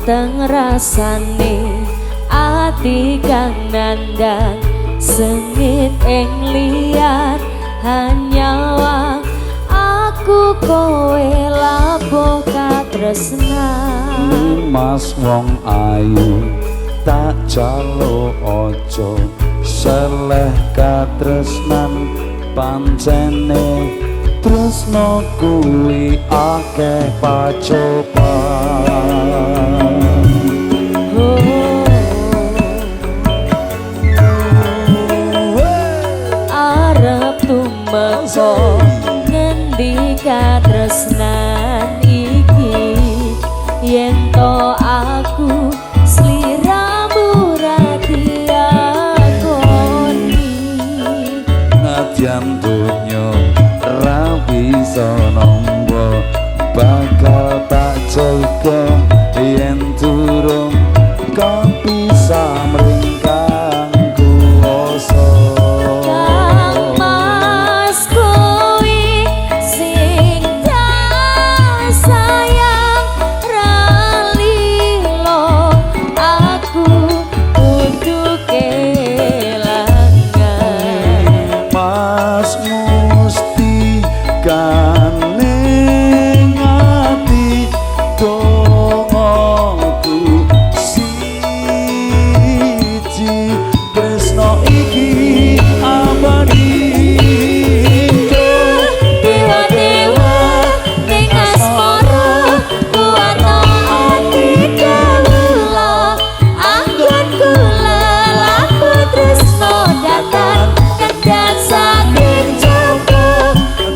mateng rasane ati kang nandang sengit ing liat hanya aku kowe labuh katresnan Mas wong ayu tak jalo ojo seleh katresnan pancene tresno kuwi akeh pacoban arep tumeka ngendi katresnan iki yen to aku sliramu ra diakoni nadyan donya ra bisa nampa bakal tak jaga yen durung kapisah mringkang kuwasa Kang Mas kuwi sing tak sayang ra lilo aku kudu kelangan Mas musti kaning ati dongaku siji tresno iki abadi dewa-dewa ning asmara kuwatno ati kawula anggon kula laku tresno datang kendhan saking jaba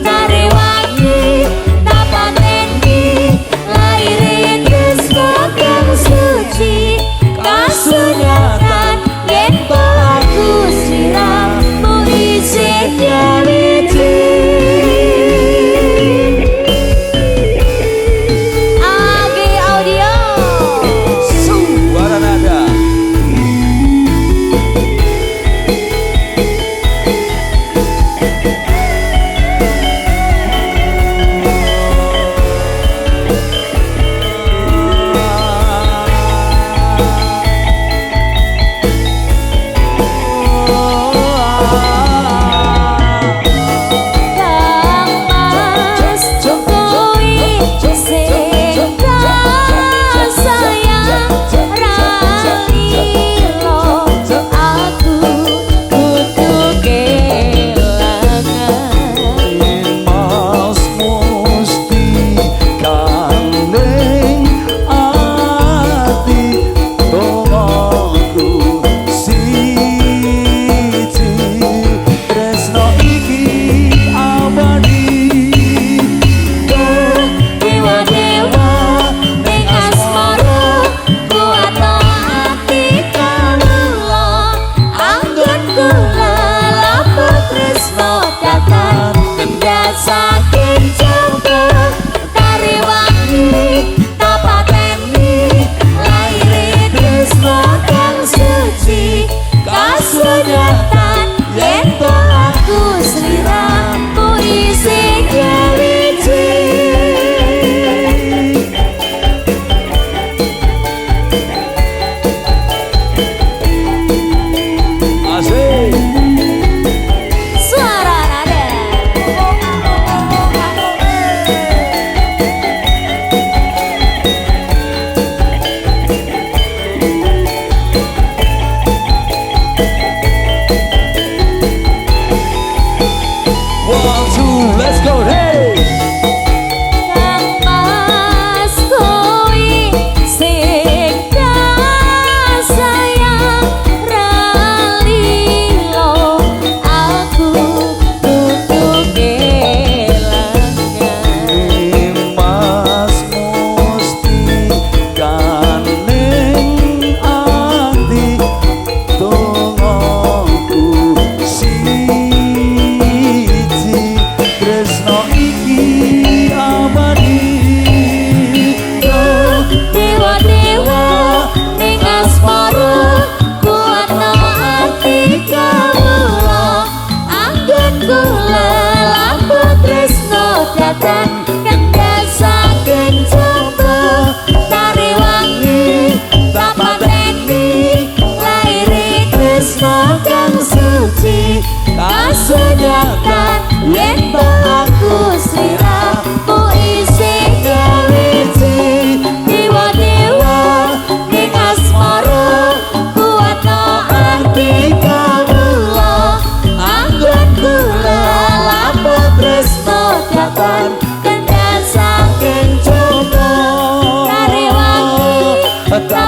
tari wangi tapateni laire tresno kang suci kasunyatan yen to aku sliramu isih nyawiji Agi Audio suara nada Kang Mas Jokowi sing tak sayang ra lilo aku kudu kelangan Mas musti kaning ati dongaku siji tresno iki abadi dewa-dewa ning asmara kuwatno ati kawula anggon kula labuh tresno datang kendhat saking jaba tari wangi tapateni laire tresno kang suci kasunyatan yen to aku sliramu isih nyawiji asik suara nada one two let's go hey Kang Mas kuwi sing tak sayang ra lilo aku kudu kelangan Mas musti kaning ati dongaku siji tresno iki abadi dewa-dewa ning asmara kuwatno ati kawula anggon kula labuh tresno datang kendhan saking jaba tari wangi Tetap